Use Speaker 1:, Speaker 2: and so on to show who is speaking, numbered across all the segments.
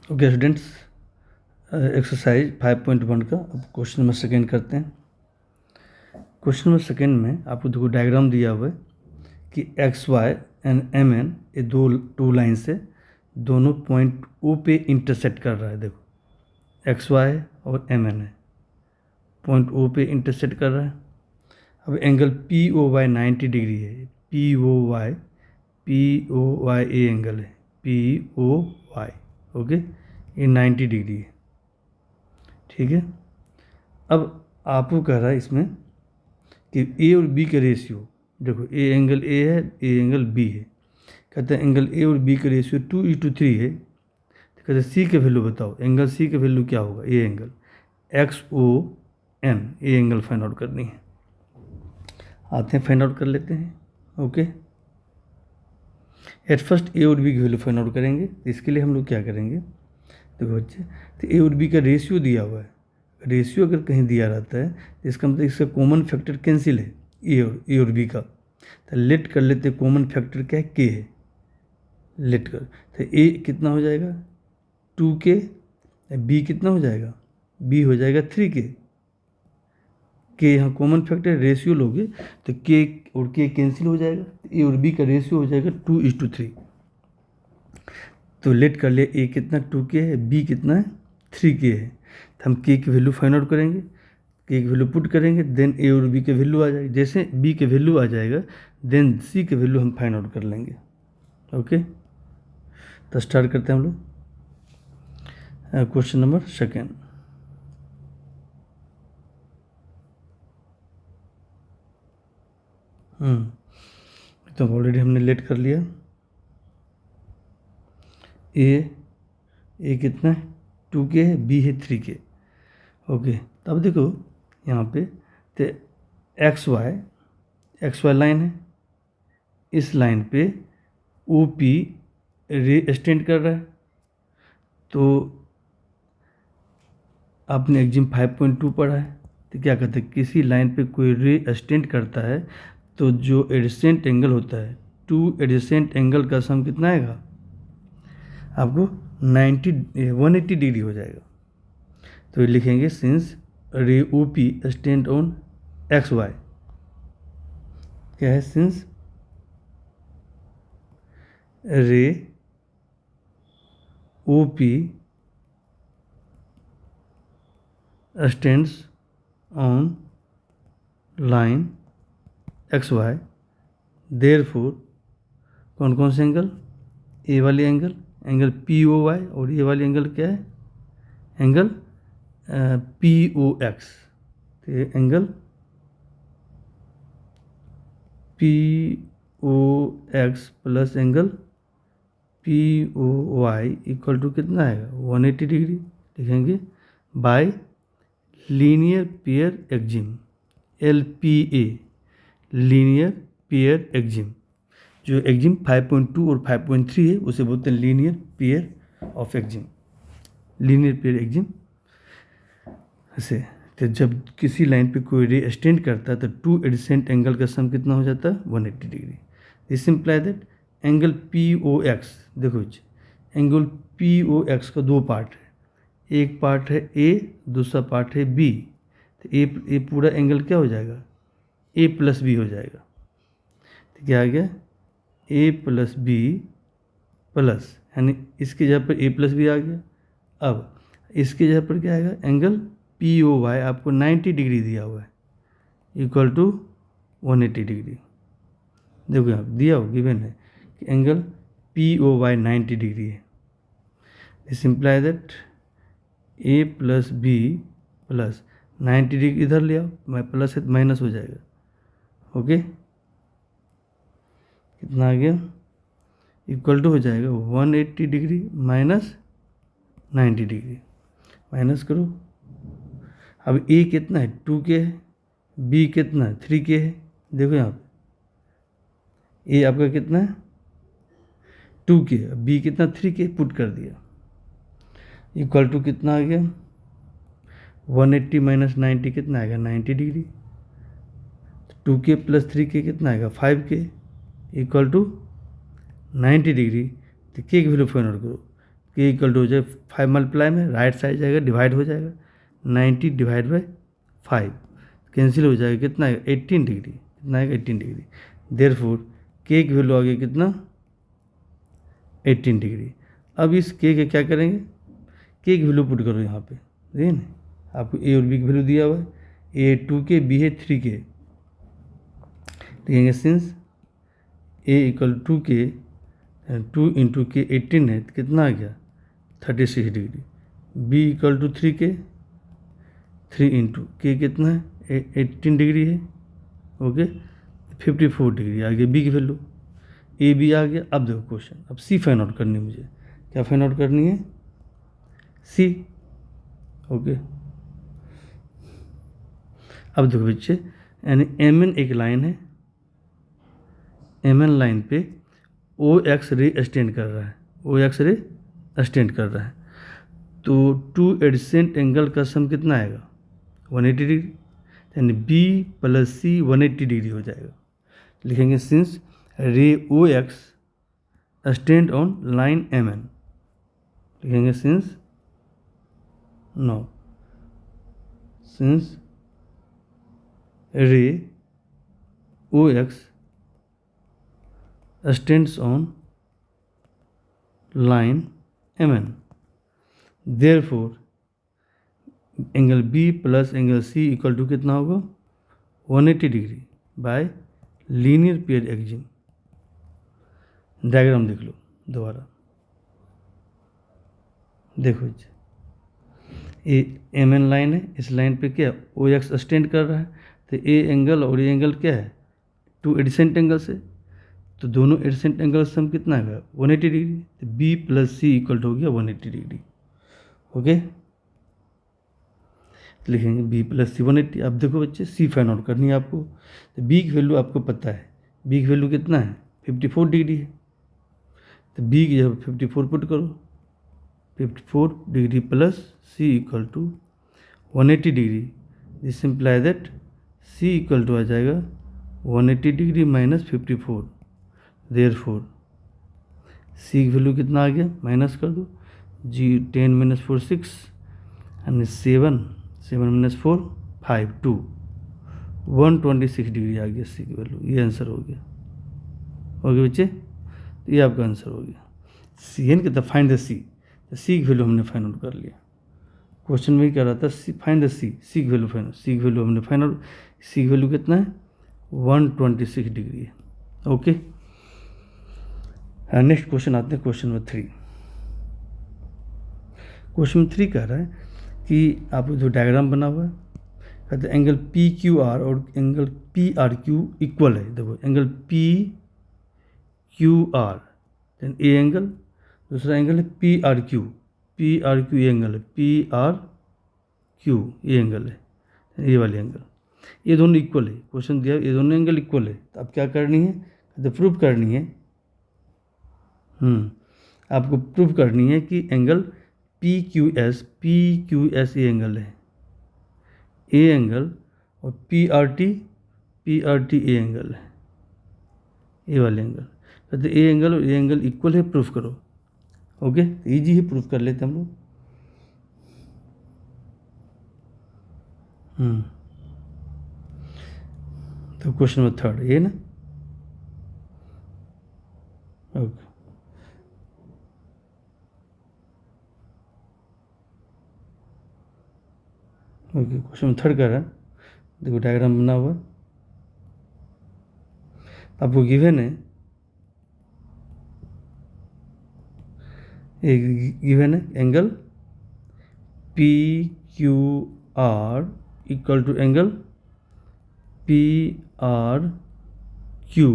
Speaker 1: Okay students, exercise 5.1 का अब question number second करते हैं। क्वेश्चन नंबर सेकेंड में आपको देखो डायग्राम दिया हुआ है कि X Y and M N ये टू लाइन से दोनों पॉइंट ओ पे इंटरसेक्ट कर रहा है। देखो एक्स वाई और एम एन है, पॉइंट ओ पे इंटरसेक्ट कर रहा है। अब angle P O Y 90 degree है। P O Y a angle है, पी ओ वाई, ओके, ये 90 डिग्री है, ठीक है। अब आपको कह रहा है इसमें कि ए और बी का रेशियो, देखो ए एंगल ए है, ए एंगल बी है। कहते हैं एंगल ए और बी का रेशियो 2:3 है। तो कहते हैं सी के वैल्यू बताओ, एंगल सी का वैल्यू क्या होगा, A angle X O N, A angle find out करनी है। आते हैं फाइंड आउट कर लेते हैं। ओके, एट फर्स्ट ए और बी की वैल्यू फाइंड आउट करेंगे। इसके लिए हम लोग क्या करेंगे, देखो बच्चे, तो ए और बी का रेशियो दिया हुआ है। रेशियो अगर कहीं दिया रहता है तो इसका मतलब इसका कॉमन फैक्टर कैंसिल है, ए और बी का। तो लेट कर लेते हैं, कॉमन फैक्टर क्या है, के है, लेट कर। तो ए कितना हो जाएगा 2k, बी कितना हो जाएगा, बी हो जाएगा 3k। के यहाँ कॉमन फैक्टर, रेशियो लोगे तो के और के कैंसिल हो जाएगा, तो ए और बी का रेशियो हो जाएगा 2:3। तो लेट कर लिया, ए कितना 2k है, बी कितना है 3k है। तो हम के की वैल्यू फाइंड आउट करेंगे, के की वैल्यू पुट करेंगे, देन ए और बी के वैल्यू आ जाएगी। जैसे बी के वैल्यू आ जाएगा देन सी के वैल्यू हम फाइंड आउट कर लेंगे। ओके, तो स्टार्ट करते हैं हम लोग क्वेश्चन नंबर सेकेंड। तो ऑलरेडी हमने लेट कर लिया। ए कितना है 2k है, बी है 3k। ओके, तो अब देखो यहाँ पे तो एक्स वाई लाइन है, इस लाइन पे ओ पी रे एक्सटेंड कर रहा है। तो आपने एग्जिम 5.2 पढ़ा है, तो क्या कहते हैं, किसी लाइन पे कोई रे एक्सटेंड करता है तो जो एडजेसेंट एंगल होता है, टू एडजेसेंट एंगल का सम कितना आएगा आपको 180 डिग्री हो जाएगा। तो ये लिखेंगे since ray O P stand on X Y, क्या है, since ray O P stands on line X Y, therefore कौन कौन से एंगल, ए वाली एंगल पी ओ वाई, और ए वाली एंगल क्या है, एंगल पी ओ एक्स। तो ये angle P O X plus angle P O Y equal to कितना आएगा 180 डिग्री। लिखेंगे by linear pair axiom, LPA, linear pair axiom. जो एक्जिम 5.2 और 5.3 है उसे बोलते हैं linear pair of axiom, linear pair axiom से। तो जब किसी लाइन पे कोई रे एक्सटेंड करता है तो टू एडजेसेंट एंगल का सम कितना हो जाता है 180 degree. This imply that angle POX, देखो एंगल POX का दो पार्ट है, एक पार्ट है A, दूसरा पार्ट है B। तो ए पूरा एंगल क्या हो जाएगा, A+B हो जाएगा। तो क्या आ गया, A+B प्लस, यानी इसके जगह पर A+B आ गया। अब इसके जगह पर क्या आएगा, एंगल POY आपको 90 डिग्री दिया हुआ है, इक्वल टू 180 डिग्री। देखो यहाँ दिया हो, गिवन है कि एंगल POY 90 डिग्री है। This imply that A+B plus 90 degree इधर ले आओ, प्लस है तो माइनस हो जाएगा। ओके, कितना आ गया, इक्वल टू हो जाएगा 180 डिग्री माइनस 90 डिग्री। माइनस करो, अब ए कितना है 2k है, बी कितना है 3k है। देखो यहाँ पे ए आपका कितना है 2k, बी कितना 3k, पुट कर दिया, इक्वल टू कितना आ गया 180 माइनस 90 कितना आएगा 90 डिग्री। 2k प्लस 3k कितना आएगा 5k, इक्वल टू 90 डिग्री। तो के की वैल्यू फाइंड आउट करो, के इक्वल टू हो जाएगा 5 मल्टीप्लाई में राइट साइड जाएगा डिवाइड हो जाएगा 90 डिवाइड बाई 5 कैंसिल हो जाएगा कितना आएगा 18 डिग्री कितना आएगा 18 डिग्री देयरफॉर के की वैल्यू आ गई कितना 18 डिग्री। अब इस के क्या करेंगे के की वैल्यू पुट करो यहाँ पे देखिए ना आपको ए और बी की वैल्यू दिया हुआ है ए 2 के बी है 3 के लिखेंगे सिंस ए इक्वल 2 के 2 इंटू के 18 है तो कितना आ गया 36 डिग्री बी इक्वल टू 3 के 3 इंटू के कितना है 18 डिग्री है ओके 54 डिग्री आ गया बी की वैल्यू ए बी आ गया। अब देखो क्वेश्चन अब सी फाइंड आउट करनी है मुझे क्या फाइंड आउट करनी है सी ओके। अब देखो बच्चे यानी एम एन एक लाइन है एम एन लाइन पे ओ एक्स रे स्टैंड कर रहा है ओ एक्स रे स्टैंड कर रहा है तो 2 एडसेंट एंगल का सम कितना आएगा 180 डिग्री यानी बी प्लस सी 180 डिग्री हो जाएगा। लिखेंगे since ray O X stand on line M N लिखेंगे since no since ray O X stands on line M N therefore angle B plus angle C equal to कितना होगा 180 degree by linear pair axiom. Diagram देख लो दोबारा देखो ये M N line है इस लाइन पे क्या ओ एक्स स्टैंड कर रहा है तो ए एंगल और ये एंगल क्या है 2 एडसेंट एंगल से तो दोनों एडसेंट एंगल सम कितना है 180 डिग्री तो B plus C equal to हो गया 180 डिग्री ओके। लिखेंगे बी प्लस सी 180। अब देखो बच्चे सी फाइंड आउट करनी है आपको तो बी की वैल्यू आपको पता है बी की वैल्यू कितना है 54 डिग्री है तो बी की जब 54 पुट करो 54 degree plus C equal to 180 degree this imply that C equal to आ जाएगा 180 डिग्री माइनस 54 देयरफॉर सी की वैल्यू कितना आ गया माइनस कर दो जी 10 माइनस 4 6 यानी 7 माइनस 4 5 2 126 डिग्री आ गया सी की वैल्यू ये आंसर हो गया ओके बच्चे तो ये आपका आंसर हो गया सी एन कितना फाइंड द सी तो सी की वैल्यू हमने फाइंड आउट कर लिया क्वेश्चन में क्या रहा था सी फाइंड द सी की वैल्यू फाइंड सी की वैल्यू हमने फाइंड आउट सी की वैल्यू कितना है 126 डिग्री है ओके। नेक्स्ट क्वेश्चन आते हैं क्वेश्चन नंबर 3। क्वेश्चन नंबर 3 कह रहा है कि आप जो डायग्राम बना हुआ है कहते हैं एंगल पी क्यू आर और angle P R Q equal है। देखो angle P Q R A angle दूसरा एंगल है पी आर क्यू ये एंगल है पी आर क्यू ये एंगल है ये वाले एंगल ये दोनों इक्वल है क्वेश्चन दिया ये दोनों एंगल इक्वल है तो अब क्या करनी है तो प्रूव करनी है आपको प्रूव करनी है कि एंगल पी क्यू एस ये एंगल है ए एंगल और P R T A angle है ये वाले एंगल कहते ए एंगल और ए एंगल इक्वल है प्रूफ करो ओके तो ईजी है प्रूफ कर लेते हम लोग तो क्वेश्चन नंबर 3 ये ना ओके ओके क्वेश्चन नंबर 3 कर रहा है देखो डायग्राम बना हुआ आपको गिवन है एक गिवन है angle P Q R equal to angle P R Q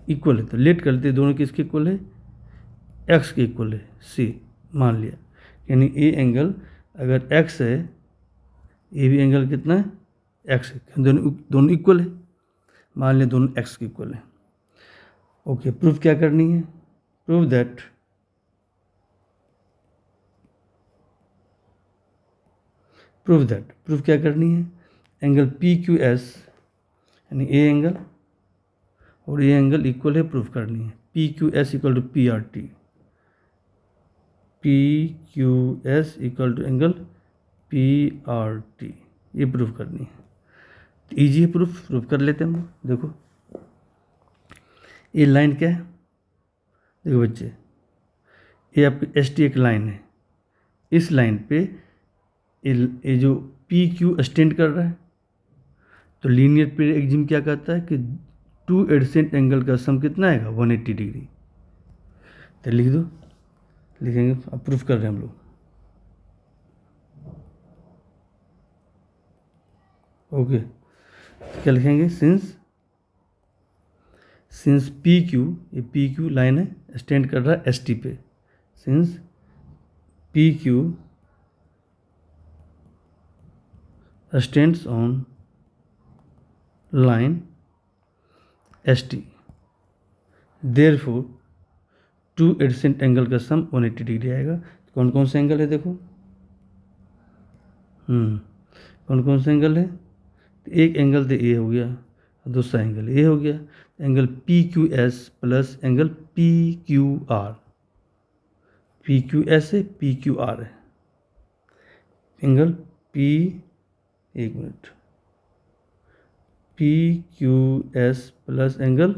Speaker 1: equal है तो लेट करते हैं दोनों किसके इक्वल है एक्स के इक्वल है सी मान लिया यानी ए एंगल अगर एक्स है ए भी एंगल कितना है एक्स है दोनों इक्वल है मान लिया दोनों एक्स के इक्वल है ओके प्रूफ क्या करनी है प्रूफ दैट प्रूफ क्या करनी है एंगल पी क्यू एस यानी ए एंगल और ये एंगल इक्वल है प्रूफ करनी है P Q S equal to P R T P Q S equal to angle P R T, ये प्रूफ करनी है। तो ईजी है प्रूफ कर लेते हैं हम लोग। देखो ये लाइन क्या है, देखो बच्चे, ये आपकी एस टी एक लाइन है। इस लाइन पे ये जो पी क्यू स्टैंड कर रहा है, तो लीनियर पीरियड एक्जिम क्या कहता है कि टू एडसेंट एंगल का सम कितना आएगा 180 डिग्री। तो लिख दो, लिखेंगे, अब प्रूफ कर रहे हैं हम लोग। ओके, तो क्या लिखेंगे, सिंस पी क्यू, ये पी क्यू लाइन है स्टैंड कर रहा है एस टी पे, since P Q stands on line S T, therefore two adjacent angle का सम 180 डिग्री आएगा। कौन कौन से एंगल है देखो, कौन कौन से एंगल है, एक एंगल तो ए हो गया, दूसरा एंगल ए हो गया, angle P Q S plus angle P Q R, P Q S है पी क्यू आर है, एंगल पी, एक मिनट, P Q S plus angle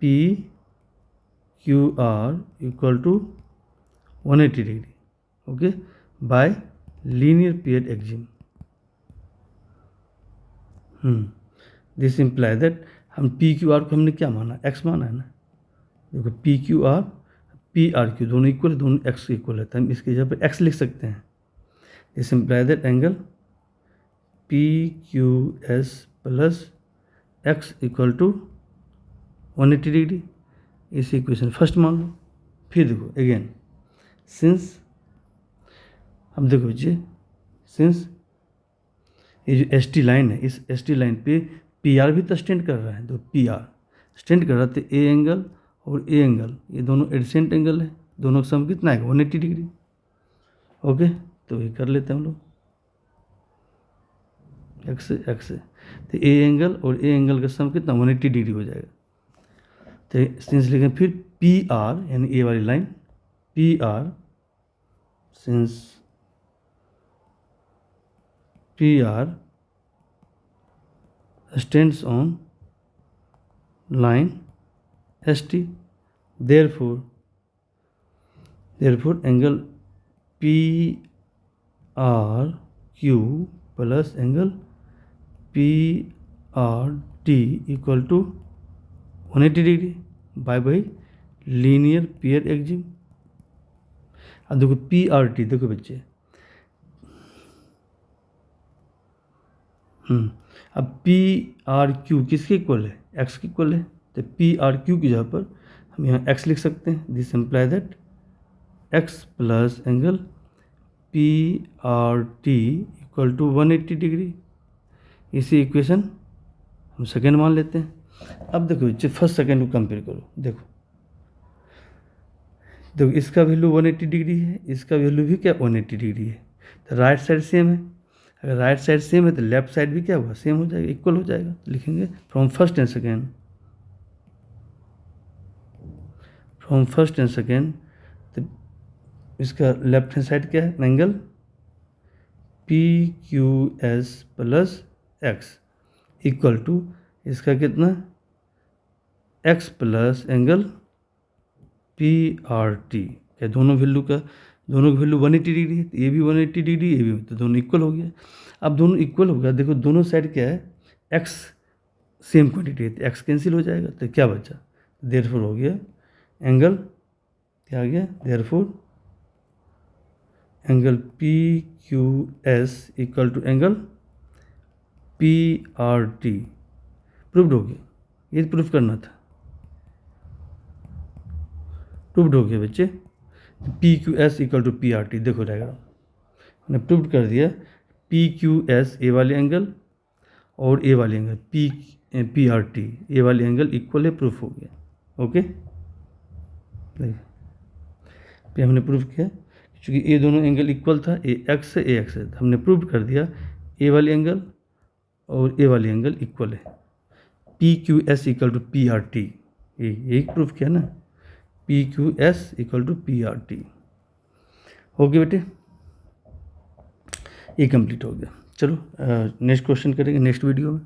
Speaker 1: P Q R equal to 180 degree, okay, by linear period axiom. This imply that, हम P Q R को हमने क्या माना, X माना है ना। देखो P Q R P R Q दोनों इक्वल है, दोनों एक्स इक्वल है, तो हम इसकी जगह पर एक्स लिख सकते हैं। This imply that angle P Q S plus X equal to 180 degree, इस इक्वेशन फर्स्ट मान लो। फिर देखो अगेन, सिंस, अब देखो बच्चे, सिंस ये जो एस टी लाइन है, इस एस टी लाइन पे पी आर भी तो स्टैंड कर रहा है, तो पी आर स्टैंड कर रहा है, तो ए एंगल और ए एंगल ये दोनों एडसेंट एंगल है, दोनों का सम कितना है 180 डिग्री। ओके, तो ये कर लेते हैं हम लोग, एक्स से, तो ए एंगल और ए एंगल का सम कितना 180 डिग्री हो जाएगा। तो सिंस लिखें फिर पी आर, यानी ए वाली line, P R, since P R stands on line S T, therefore angle P R Q plus angle P R T equal to 180 degree by linear period axiom. अब देखो P R T, देखो बच्चे, अब P R Q किसके equal है, X के equal है, तो पी आर क्यू की जगह पर हम यहाँ एक्स लिख सकते हैं। This imply that X plus angle P R T equal to 180 degree, इसी इक्वेशन हम सेकेंड मान लेते हैं। अब देखो बच्चे फर्स्ट सेकेंड को कंपेयर करो, देखो देखो इसका वैल्यू 180 डिग्री है, इसका वैल्यू भी क्या 180 डिग्री है, तो राइट साइड सेम है। अगर राइट साइड सेम है तो लेफ्ट साइड भी क्या होगा, सेम हो जाएगा, इक्वल हो जाएगा। तो लिखेंगे from first and second, from first and second, तो इसका लेफ्ट हैंड साइड क्या है, angle P Q S plus X equal to इसका कितना, X plus angle P R T, क्या दोनों वैल्यू का, दोनों की वैल्यू 180 डिग्री है, तो ये भी 180 डिग्री, ये भी, तो दोनों इक्वल हो गया। अब दोनों इक्वल हो गया, देखो दोनों साइड क्या है, एक्स सेम क्वांटिटी है, तो एक्स कैंसिल हो जाएगा, तो क्या बचा, देयरफॉर हो गया एंगल, क्या आ गया, therefore angle P Q S equal to angle P R T. Proved हो गया, ये प्रूफ करना था, प्रूव्ड हो गया बच्चे, P Q S equal to P R T. देखो डायग्राम हमने प्रूव कर दिया, पी क्यू एस ए वाले एंगल और ए वाले एंगल पी आर टी, ए वाले एंगल इक्वल है, प्रूफ हो गया। ओके, फिर हमने प्रूव किया क्योंकि ये दोनों एंगल इक्वल था, ए एक्स है ए एक्स है, हमने प्रूव कर दिया ए वाले एंगल और ए वाले एंगल इक्वल है, P Q S equal to P R T, यही प्रूफ किया ना, P Q S equal to P R T. Okay बेटे, ये कंप्लीट हो गया। चलो नेक्स्ट क्वेश्चन करेंगे नेक्स्ट वीडियो में।